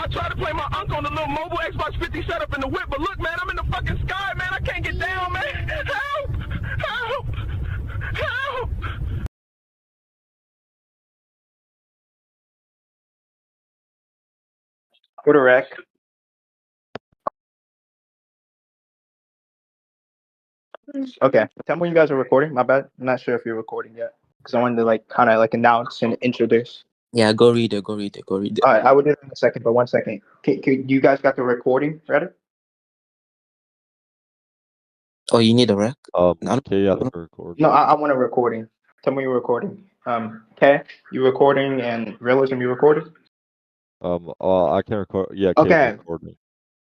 I tried to play my uncle on the little mobile Xbox 50 setup in the whip, but look, man, I'm in the fucking sky, man. I can't get down, man. Help! Help! Help! Put a rec. Okay. Tell me when you guys are recording. My bad. I'm not sure if you're recording yet. Because I wanted to like kind of like announce and introduce. Yeah, go read it. Go read it. Go read it. All right, I will do it in a second, but 1 second. You guys got the recording ready? Oh, you need a rec? Okay, yeah, the recording. No, I want a recording. Tell me you're recording. Okay, you recording and realism you recording? I can record. Yeah, Okay. recording.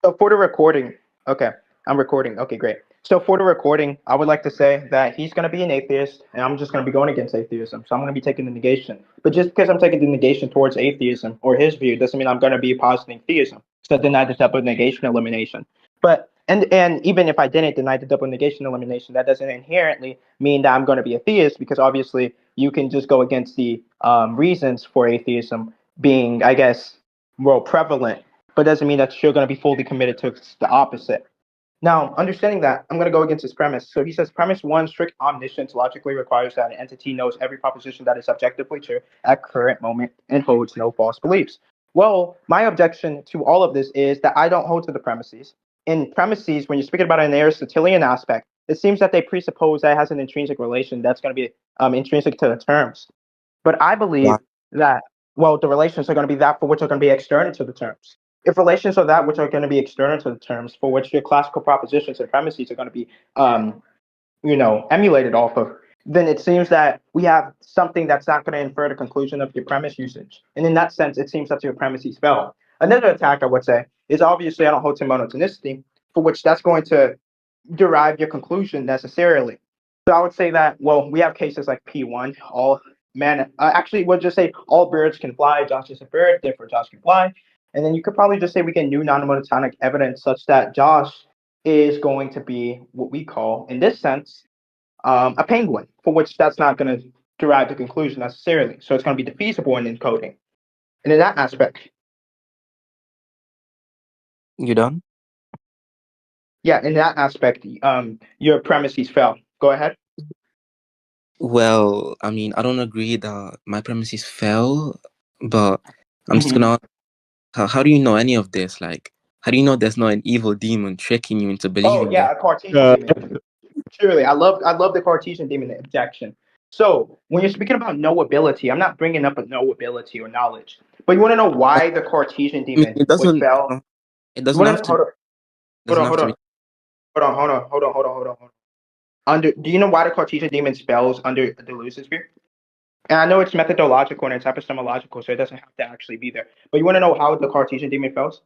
So for the recording, okay, I'm recording. Okay, great. So for the recording, I would like to say that he's going to be an atheist, and I'm just going to be going against atheism. So I'm going to be taking the negation. But just because I'm taking the negation towards atheism or his view doesn't mean I'm going to be positing theism. So deny the double negation elimination. But and even if I didn't deny the double negation elimination, that doesn't inherently mean that I'm going to be a theist, because obviously you can just go against the reasons for atheism being, I guess, more prevalent, but doesn't mean that you're going to be fully committed to the opposite. Now, understanding that, I'm going to go against his premise. So he says, premise one, strict omniscience logically requires that an entity knows every proposition that is objectively true at current moment and holds no false beliefs. Well, my objection to all of this is that I don't hold to the premises. In premises, when you're speaking about an Aristotelian aspect, it seems that they presuppose that it has an intrinsic relation that's going to be intrinsic to the terms. But I believe that, well, the relations are going to be that for which are going to be external to the terms. If relations are that which are going to be external to the terms, for which your classical propositions and premises are going to be, emulated off of, then it seems that we have something that's not going to infer the conclusion of your premise usage. And in that sense, it seems that your premises fail. Another attack, I would say, is obviously I don't hold to monotonicity, for which that's going to derive your conclusion necessarily. So I would say that, well, we have cases like P1, all man, actually, we'll just say all birds can fly, Josh is a bird, therefore Josh can fly. And then you could probably just say we get new non-monotonic evidence such that Josh is going to be what we call, in this sense, a penguin, for which that's not going to derive the conclusion necessarily. So it's going to be defeasible in encoding. And in that aspect. You done? Yeah, in that aspect, your premises fell. Go ahead. Well, I mean, I don't agree that my premises fell, but I'm just gonna ask, how do you know any of this? Like, how do you know there's not an evil demon tricking you into believing a Cartesian demon. Surely, I love the Cartesian demon objection. So when you're speaking about knowability, I'm not bringing up a knowability or knowledge, but you want to know why the Cartesian demon it doesn't. fell? It doesn't have to. Hold on. Do you know why the Cartesian demon spells under the delusive sphere? And I know it's methodological and it's epistemological, so it doesn't have to actually be there. But you want to know how the Cartesian demon fails?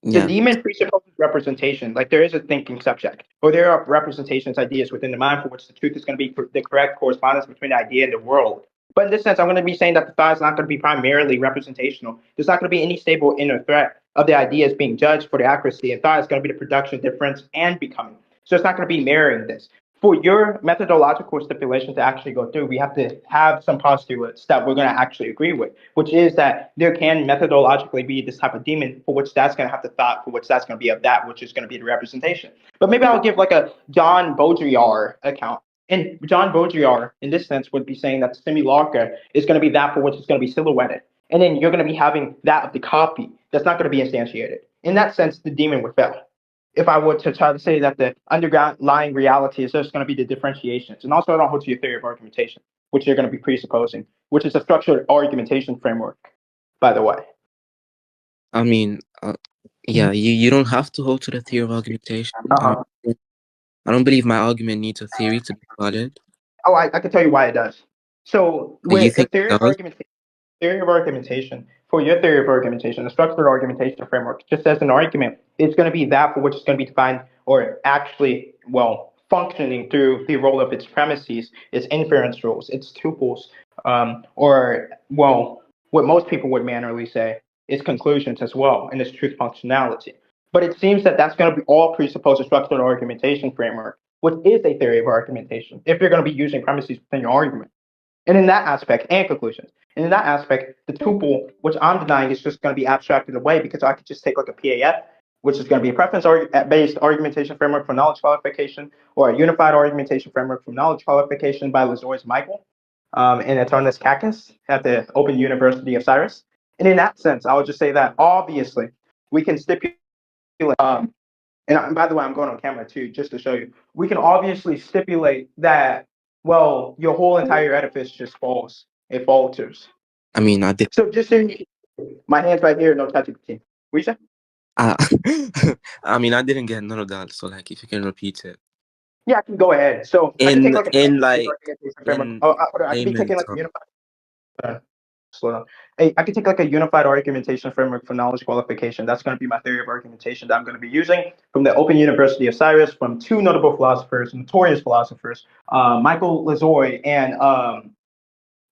Yeah. The demon presupposes representation, like there is a thinking subject, or there are representations, ideas within the mind for which the truth is going to be the correct correspondence between the idea and the world. But in this sense, I'm going to be saying that the thought is not going to be primarily representational. There's not going to be any stable inner threat of the ideas being judged for the accuracy, and thought is going to be the production, difference, and becoming. So it's not going to be mirroring this. For your methodological stipulation to actually go through, we have to have some postulates that we're going to actually agree with, which is that there can methodologically be this type of demon for which that's going to have the thought, for which that's going to be of that, which is going to be the representation. But maybe I'll give like a John Baudrillard account. And John Baudrillard, in this sense, would be saying that the simulacra is going to be that for which it's going to be silhouetted. And then you're going to be having that of the copy that's not going to be instantiated. In that sense, the demon would fail. If I were to try to say that the underlying reality is just going to be the differentiations. And also I don't hold to your theory of argumentation, which you're going to be presupposing, which is a structured argumentation framework, by the way. I mean, yeah, you don't have to hold to the theory of argumentation. I don't believe my argument needs a theory to be valid. Oh, I can tell you why it does. So with the theory of argumentation, for your theory of argumentation, the structured argumentation framework, just as an argument, it's going to be that for which it's going to be defined or actually, well, functioning through the role of its premises, its inference rules, its tuples, or, well, what most people would mannerly say, its conclusions as well, and its truth functionality. But it seems that that's going to be all presuppose a structured argumentation framework, which is a theory of argumentation, if you're going to be using premises within your argument. And in that aspect, and conclusions. And in that aspect, the tuple, which I'm denying, is just going to be abstracted away because I could just take like a PAF, which is going to be a preference-based argumentation framework for knowledge qualification, or a unified argumentation framework for knowledge qualification by Lazois Michael and Antonis Kakis at the Open University of Cyrus. And in that sense, I would just say that obviously we can stipulate, and by the way, I'm going on camera too, just to show you. We can obviously stipulate that, well, your whole entire edifice just falls. It falters. I mean, I did. So just so you, my hands right here, no touching the team. What you say? I mean, I didn't get none of that. So, like, if you can repeat it. Yeah, I can go ahead. So I can take like a In framework. Oh, I could be layman taking like a terms. unified. Slow down. Hey, I could take like a unified argumentation framework for knowledge qualification. That's going to be my theory of argumentation that I'm going to be using from the Open University of Cyrus from two notable philosophers, notorious philosophers, Michael Lazois and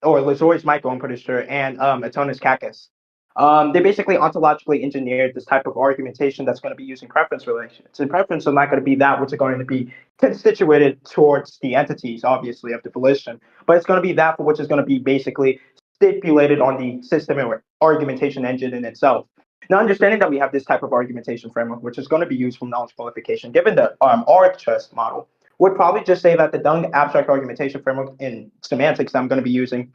or Lazois Michael, I'm pretty sure, and Antonis Kakis. They basically ontologically engineered this type of argumentation that's going to be using preference relations. And preference are not going to be that which are going to be constituted towards the entities, obviously, of the volition, but it's going to be that for which is going to be basically stipulated on the system or argumentation engine in itself. Now, understanding that we have this type of argumentation framework, which is going to be used from knowledge qualification, given the org chess model, would probably just say that the Dung abstract argumentation framework in semantics that I'm going to be using,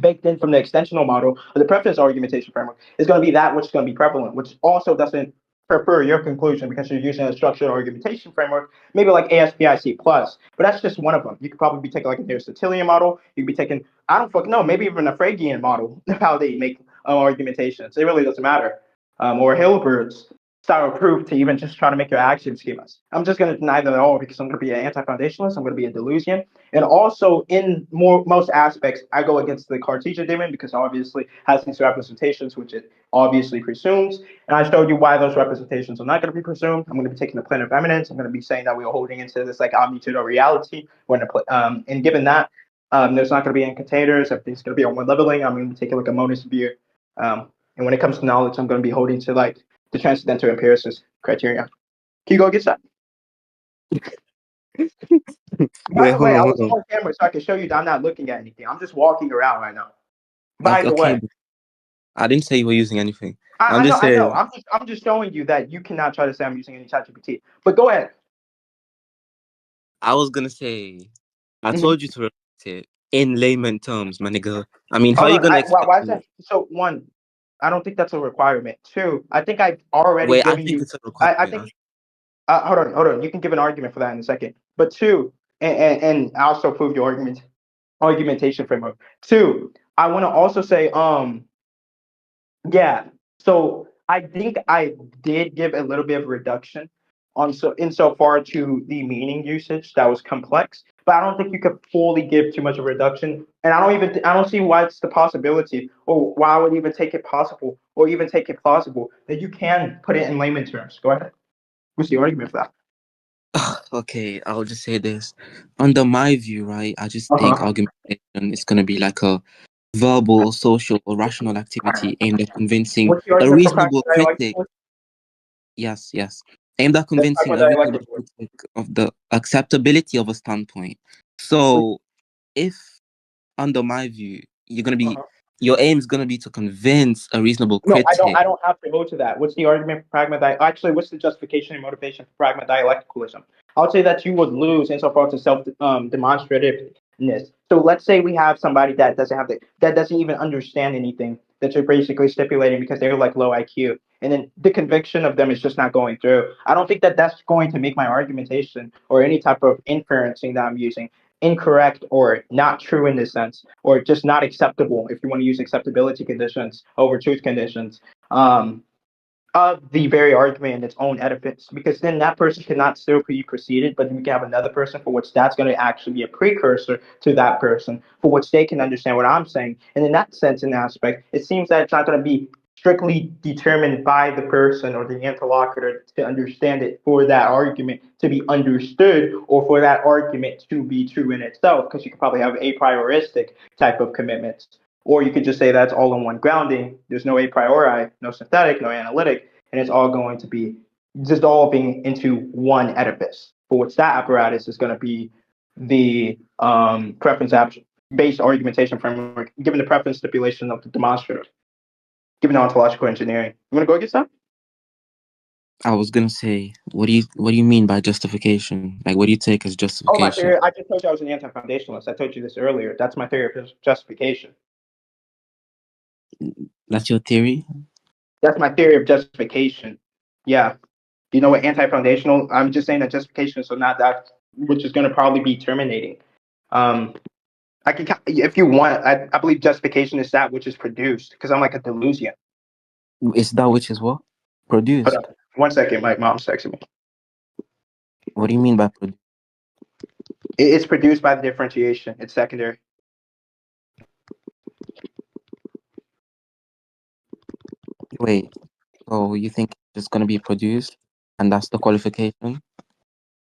baked in from the extensional model or the preference argumentation framework, is going to be that which is going to be prevalent, which also doesn't prefer your conclusion because you're using a structured argumentation framework, maybe like ASPIC plus, but that's just one of them. You could probably be taking like an Aristotelian model. You could be taking, I don't fucking know, maybe even a Phrygian model of how they make argumentations. It really doesn't matter. Or Hilbert's style of proof to even just try to make your axiom schemas. I'm just going to deny them all because I'm going to be an anti-foundationalist. I'm going to be a delusion. And also in most aspects, I go against the Cartesian demon because obviously has these representations, which it obviously presumes. And I showed you why those representations are not going to be presumed. I'm going to be taking the plane of eminence. I'm going to be saying that we are holding into this like omnitude of reality. And given that, there's not going to be any containers. Everything's going to be on one leveling. I'm going to be taking like a monist view. And when it comes to knowledge, I'm going to be holding to like the transcendental empiricist criteria. Can you go get that? By the way, I was on camera so I can show you that I'm not looking at anything. I'm just walking around right now. By the way, I didn't say you were using anything. I know. I'm just showing you that you cannot try to say I'm using any ChatGPT. But go ahead. I was gonna say, I told you to repeat it in layman terms, my nigga. I mean, how are you gonna expect why is that? So one, I don't think that's a requirement. Two, I think I've already Wait, given I think you. it's a requirement. I think. Hold on. You can give an argument for that in a second. But two, and I also prove your argumentation framework. Two, I want to also say, yeah. So I think I did give a little bit of reduction on insofar to the meaning usage that was complex, but I don't think you could fully give too much of a reduction. And I don't see why it's the possibility, or why I would even take it possible, or even take it plausible that you can put it in layman terms. Go ahead. What's the argument for that? Okay, I'll just say this. Under my view, right, I just think argumentation is going to be like a verbal or social or rational activity aimed at convincing a reasonable critic. Yes. Aimed at convincing a reasonable critic of the acceptability of a standpoint. So, if under my view, your aim is gonna be to convince a reasonable critic. No, I don't have to go to that. What's the argument for actually, what's the justification and motivation for pragma dialecticalism? I would say that you would lose insofar to self demonstrativeness. So let's say we have somebody that doesn't even understand anything that you're basically stipulating because they're like low IQ, and then the conviction of them is just not going through. I don't think that that's going to make my argumentation or any type of inferencing that I'm using incorrect or not true in this sense, or just not acceptable if you want to use acceptability conditions over truth conditions of the very argument in its own edifice, because then that person cannot still be preceded, but then you can have another person for which that's going to actually be a precursor to that person, for which they can understand what I'm saying. And in that sense, in aspect, it seems that it's not going to be strictly determined by the person or the interlocutor to understand it for that argument to be understood or for that argument to be true in itself, because you could probably have a prioristic type of commitments. Or you could just say that's all in one grounding. There's no a priori, no synthetic, no analytic, and it's all going to be dissolving into one edifice, for which that apparatus is going to be the preference based argumentation framework, given the preference stipulation of the demonstrative, given the ontological engineering. You want to go against that? I was gonna say, what do you mean by justification? Like, what do you take as Oh, my justification? theory. I just told you I was an anti-foundationalist. I told you this earlier. That's my theory of justification. That's your theory? That's my theory of justification. Yeah. You know what anti-foundational? I'm just saying that justification, so not that, which is going to probably be terminating. I can, if you want, I believe justification is that which is produced because I'm like a delusion. Is that which is what? Hold Produced? on. 1 second. My mom's texting me. What do you mean by produced? It's produced by the differentiation. It's secondary. Wait, so you think it's gonna be produced, and that's the qualification?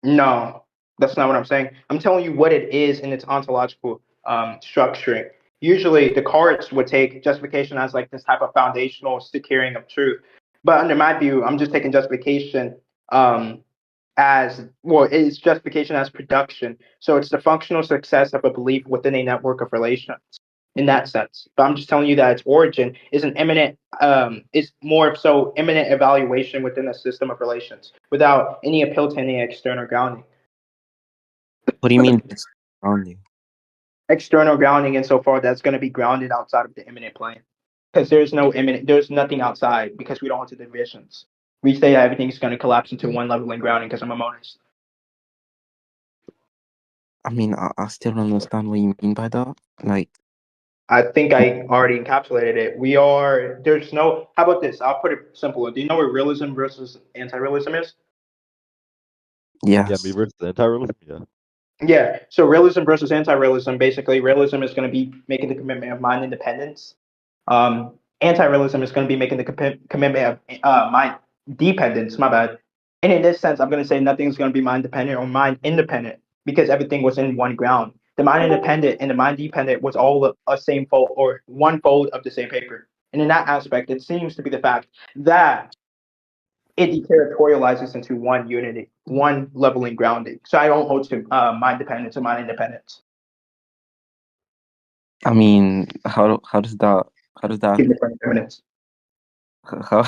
No, that's not what I'm saying. I'm telling you what it is in its ontological structuring. Usually, the cards would take justification as like this type of foundational securing of truth. But under my view, I'm just taking justification as well. It's justification as production. So it's the functional success of a belief within a network of relations in that sense. But I'm just telling you that its origin is an imminent, is more so imminent evaluation within a system of relations without any appeal to any external grounding. What do you mean it's grounding? External grounding insofar that's going to be grounded outside of the imminent plane. Because there's nothing outside because we don't want to divisions. We say that everything's going to collapse into one level in grounding because I'm a monist. I mean, I still don't understand what you mean by that. Like, I think I already encapsulated it. There's no, how about this? I'll put it simple. Do you know what realism versus anti-realism is? Yeah, me yes. versus anti-realism. Yeah. Yeah. So realism versus anti-realism, basically, realism is going to be making the commitment of mind independence. Anti-realism is going to be making the commitment of mind dependence. My bad. And in this sense, I'm going to say nothing's going to be mind dependent or mind independent because everything was in one ground. The mind independent and the mind dependent was all a same fold or one fold of the same paper. And in that aspect, it seems to be the fact that it deterritorializes into one unity, one leveling grounding. So I don't hold to mind dependence or mind independence. I mean, how does that Give different impermanence. how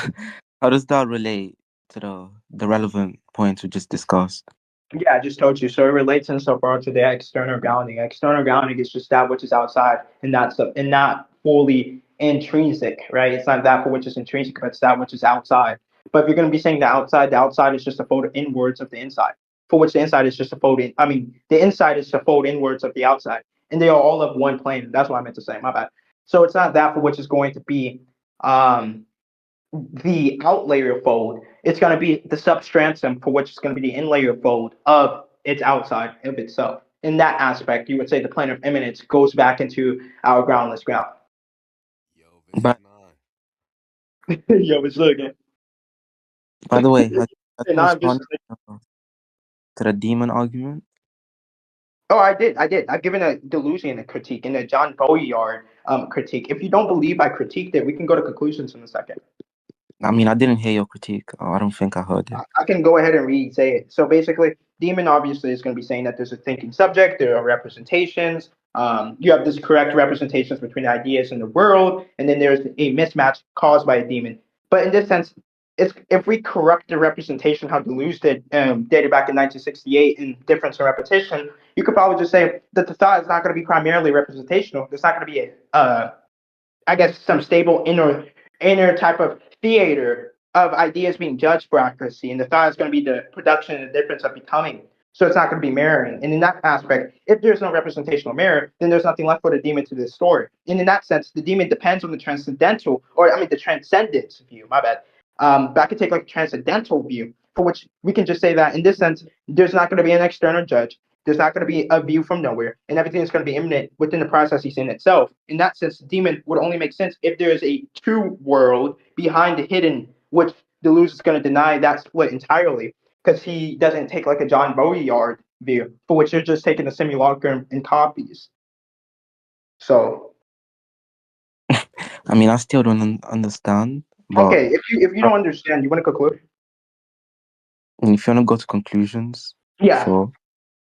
how does that relate to the relevant points we just discussed? Yeah, I just told you. So it relates insofar to the external grounding. External grounding is just that which is outside and not fully intrinsic, right? It's not that for which is intrinsic, but it's that which is outside. But if you're going to be saying the outside is just a fold inwards of the inside, for which the inside is just a fold in. I mean, the inside is a fold inwards of the outside, and they are all of one plane. That's what I meant to say. My bad. So it's not that for which is going to be um, the outlayer fold, it's going to be the substratum for which is going to be the inlayer fold of its outside of itself. In that aspect, you would say the plane of immanence goes back into our groundless ground. But Yo, it's looking. by the way, has And you I'm just responded to the demon argument? oh, I did. I've given a delusion a critique and a John Boyard critique. If you don't believe I critiqued it, we can go to conclusions in a second. I mean, I didn't hear your critique. I don't think I heard it. I can go ahead and say it. So basically, demon obviously is going to be saying that there's a thinking subject, there are representations. You have this correct representations between ideas in the world, and then there's a mismatch caused by a demon. But in this sense, if we correct the representation, how Deleuze did, dated back in 1968, in difference and repetition, you could probably just say that the thought is not going to be primarily representational. There's not going to be I guess, some stable inner type of theater of ideas being judged for accuracy, and the thought is going to be the production and the difference of becoming. So it's not going to be mirroring. And in that aspect, if there's no representational mirror, then there's nothing left for the demon to distort. And in that sense, the demon depends on the transcendental, or I mean, the transcendence view. My bad. But I could take like a transcendental view, for which we can just say that in this sense, there's not going to be an external judge. There's not going to be a view from nowhere, and everything is going to be immanent within the processes in itself. In that sense, demon would only make sense if there is a true world behind the hidden, which Deleuze is going to deny that split entirely because he doesn't take like a John Boyard view, for which you're just taking the simulacrum and copies. So I mean, I still don't understand. But okay, if you don't understand, you want to conclude? if you want to go to conclusions, Yeah. sure.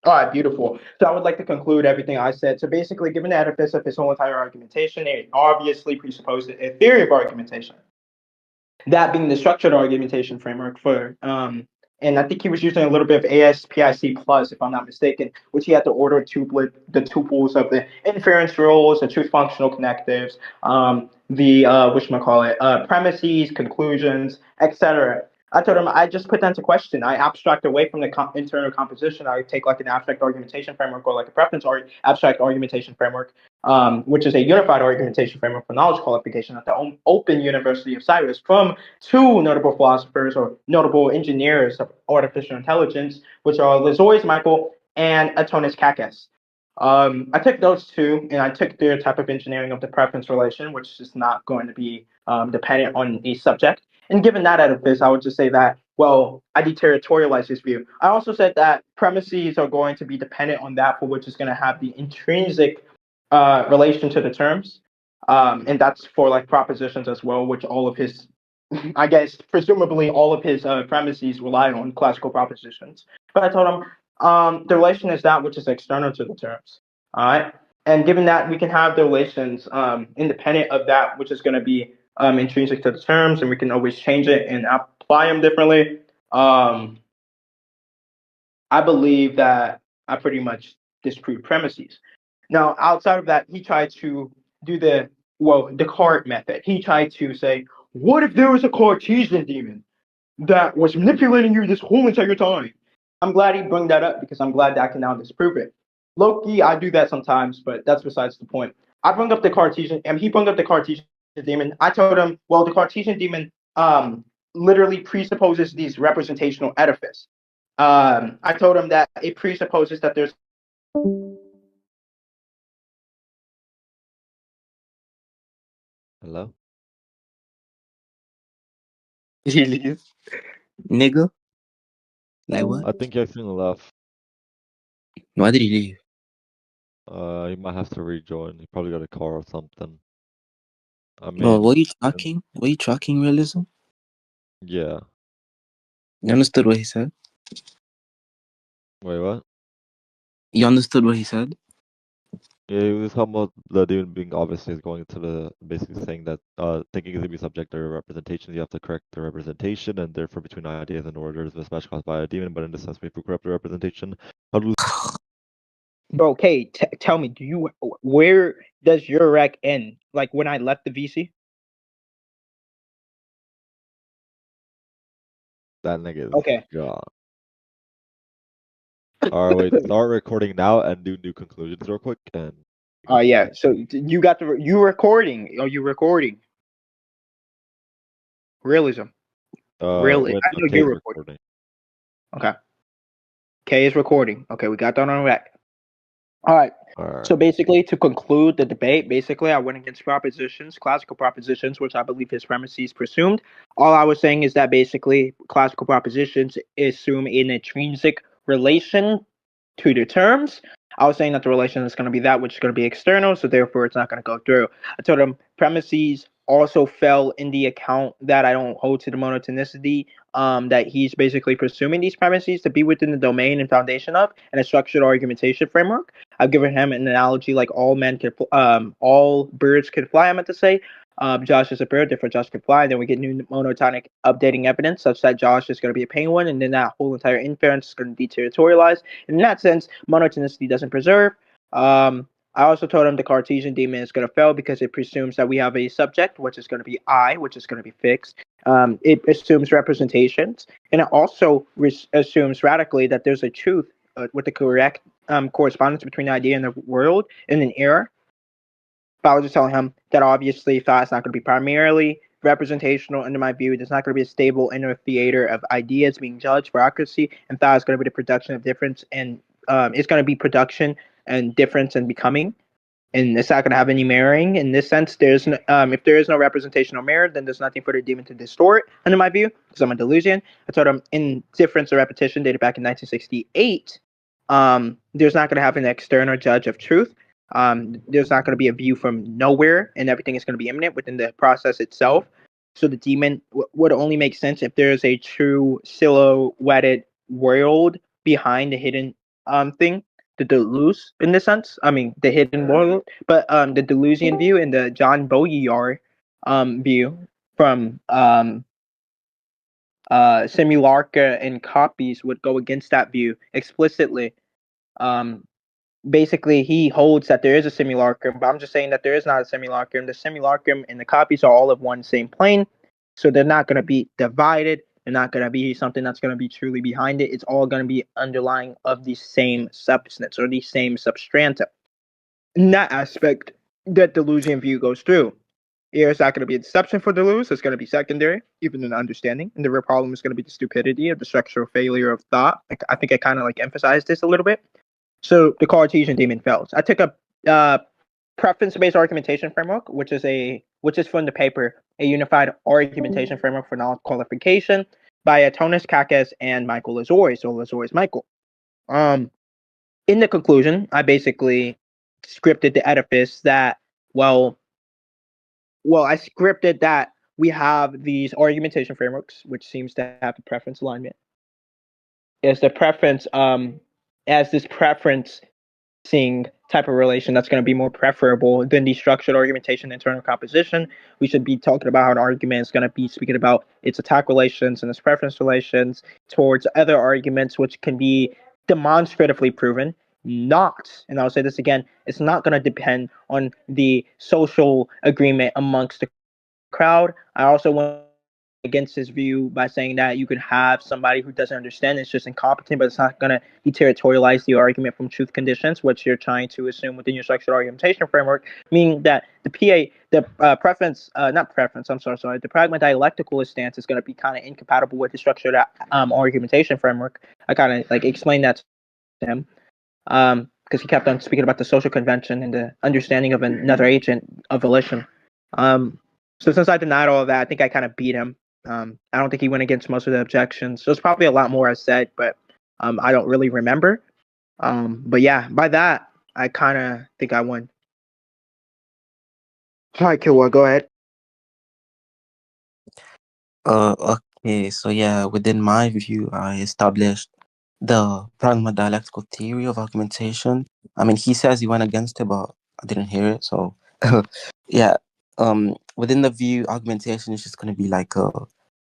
All right, beautiful. So I would like to conclude everything I said. So basically, given the edifice of his whole entire argumentation, it obviously presupposes a theory of argumentation. That being the structured argumentation framework for, and I think he was using a little bit of ASPIC plus, if I'm not mistaken, which he had to order the tuples of the inference rules, the truth functional connectives, the whatchamacallit, premises, conclusions, etc. I told him I just put that into question. I abstract away from the internal composition. I take like an abstract argumentation framework or like a preference or abstract argumentation framework, which is a unified argumentation framework for knowledge qualification at the Open University of Cyrus from two notable philosophers or notable engineers of artificial intelligence, which are Lizois Michael and Antonis Kakis. I took those two, and I took their type of engineering of the preference relation, which is not going to be dependent on a subject. And given that edifice, I would just say that, well, I deterritorialize this view. I also said that premises are going to be dependent on that for which is going to have the intrinsic relation to the terms. And that's for like propositions as well, which all of his, I guess, presumably all of his premises rely on classical propositions. But I told him the relation is that which is external to the terms. All right. And given that we can have the relations independent of that which is going to be intrinsic to the terms, and we can always change it and apply them differently. I believe that I pretty much disproved premises. Now, outside of that, he tried to do the Descartes method. He tried to say, what if there was a Cartesian demon that was manipulating you this whole entire time? I'm glad he brought that up because I'm glad that I can now disprove it. Loki, I do that sometimes, but that's besides the point. I brought up the Cartesian, and he brought up the Cartesian demon. I told him, well, the Cartesian demon literally presupposes these representational edifice. I told him that it presupposes that there's. Hello? Did he leave? Nigga? Like what? I think he accidentally left. Why did he leave? He might have to rejoin. He probably got a car or something. I Well, mean, were you tracking? Were you tracking realism? yeah. You understood what he said? Wait, what? You understood what he said? Yeah, he was talking about the demon being obviously is going to the basically saying that thinking is going to be subject to representations. You have to correct the representation, and therefore between ideas and orders, mismatch caused by a demon. But in this sense, we correct the representation. How do Bro, okay, tell me, where does your rec end? Like when I left the VC? that nigga is Okay. gone? All right, wait. Start recording now and do new conclusions real quick. And Yeah. So you got you recording? Are you recording? Realism. Really? when I know okay, you're is recording. Okay. K is recording. Okay, we got that on rec. All right. All right. So basically, to conclude the debate, basically, I went against propositions, classical propositions, which I believe his premises presumed. All I was saying is that basically, classical propositions assume an intrinsic relation to the terms. I was saying that the relation is going to be that which is going to be external, so therefore it's not going to go through. I told him premises also fell in the account that I don't hold to the monotonicity, that he's basically presuming these premises to be within the domain and foundation of, and a structured argumentation framework. I've given him an analogy like all birds can fly. I meant to say, Josh is a bird, therefore Josh can fly. And then we get new monotonic updating evidence such that Josh is going to be a penguin, and then that whole entire inference is going to deterritorialize. And in that sense, monotonicity doesn't preserve. I also told him the Cartesian demon is going to fail because it presumes that we have a subject, which is going to be I, which is going to be fixed. It assumes representations, and it also assumes radically that there's a truth with the correct correspondence between the idea and the world in an error. But I was just telling him that obviously thought is not going to be primarily representational. Under my view, there's not going to be a stable inner theater of ideas being judged for accuracy, and thought is going to be the production of difference, and it's going to be production and difference and becoming. And it's not going to have any mirroring. In this sense, there's if there is no representational mirror, then there's nothing for the demon to distort, under my view, because I'm a delusion. I told him in difference or repetition, dated back in 1968, there's not going to have an external judge of truth. There's not going to be a view from nowhere, and everything is going to be immanent within the process itself. So the demon would only make sense if there is a true silhouetted world behind the hidden thing, the Deleuze in the sense. I mean, the hidden world, but the Deleuzian view and the John Baudrillard view from simulacra and copies would go against that view explicitly. Um, Basically, he holds that there is a simulacrum, but I'm just saying that there is not a simulacrum. The simulacrum and the copies are all of one same plane, so they're not going to be divided. They're not going to be something that's going to be truly behind it. It's all going to be underlying of the same substance or the same substrata. In that aspect, that Deleuzian view goes through. It's not going to be a deception for Deleuze. It's going to be secondary, even in understanding. And the real problem is going to be the stupidity of the structural failure of thought. I think I kind of like emphasized this a little bit. So the Cartesian demon fails. I took a preference-based argumentation framework, which is from the paper, a unified argumentation framework for knowledge qualification by Tonis Kakes and Michael Lazori. So Lazori's Michael. In the conclusion, I basically scripted the edifice that I scripted that we have these argumentation frameworks, which seems to have the preference alignment. Is the preference as this preference type of relation that's going to be more preferable than the structured argumentation internal composition. We should be talking about how an argument is going to be speaking about its attack relations and its preference relations towards other arguments, which can be demonstratively proven. And I'll say this again, it's not going to depend on the social agreement amongst the crowd. I also went against his view by saying that you could have somebody who doesn't understand, it's just incompetent, but it's not going to deterritorialize the argument from truth conditions, which you're trying to assume within your structured argumentation framework, meaning that the the pragma dialectical stance is going to be kind of incompatible with the structured argumentation framework. I kind of like explained that to him because he kept on speaking about the social convention and the understanding of another agent of volition. So since I denied all of that, I think I kind of beat him. I don't think he went against most of the objections. There's probably a lot more I said, but I don't really remember. But yeah, by that, I kind of think I won. All right, Killuaa, go ahead. Okay, so yeah, within my view, I established the pragma dialectical theory of argumentation. I mean, he says he went against it, but I didn't hear it. So, yeah, within the view, argumentation is just going to be like a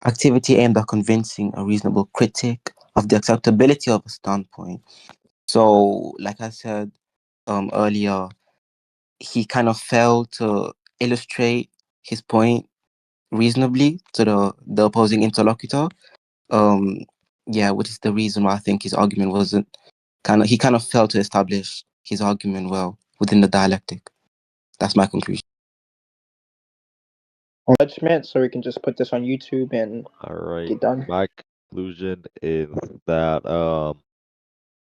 activity aimed at convincing a reasonable critic of the acceptability of a standpoint. So, like I said earlier, he kind of failed to illustrate his point reasonably to the opposing interlocutor. Yeah, which is the reason why I think his argument wasn't he kind of failed to establish his argument well within the dialectic. That's my conclusion. Judgment, so we can just put this on YouTube and get done. My conclusion is that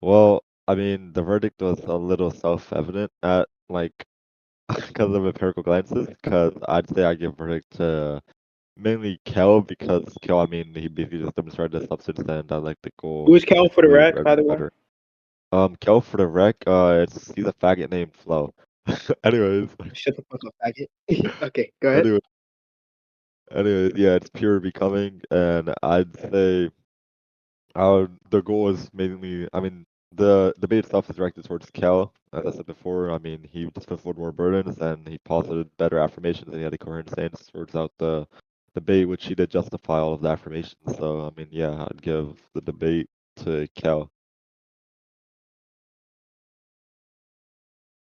well, I mean, the verdict was a little self-evident at because of empirical glances. Because I'd say I give verdict to mainly Kel because Kel, I mean, he basically just demonstrated the substance and dialectical. Who's Kel for the rec, by the way? Kel for the rec, he's a faggot named Flo. Anyways. Shut the fuck up, faggot. Okay, go ahead. Anyway, yeah, it's pure becoming, and I'd say the goal is mainly, I mean, the debate itself is directed towards Kel. As I said before, I mean, he just put forward more burdens and he posited better affirmations and he had a coherent stance towards the debate, which he did justify all of the affirmations. So, I mean, yeah, I'd give the debate to Kel.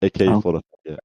AKA full of, yeah.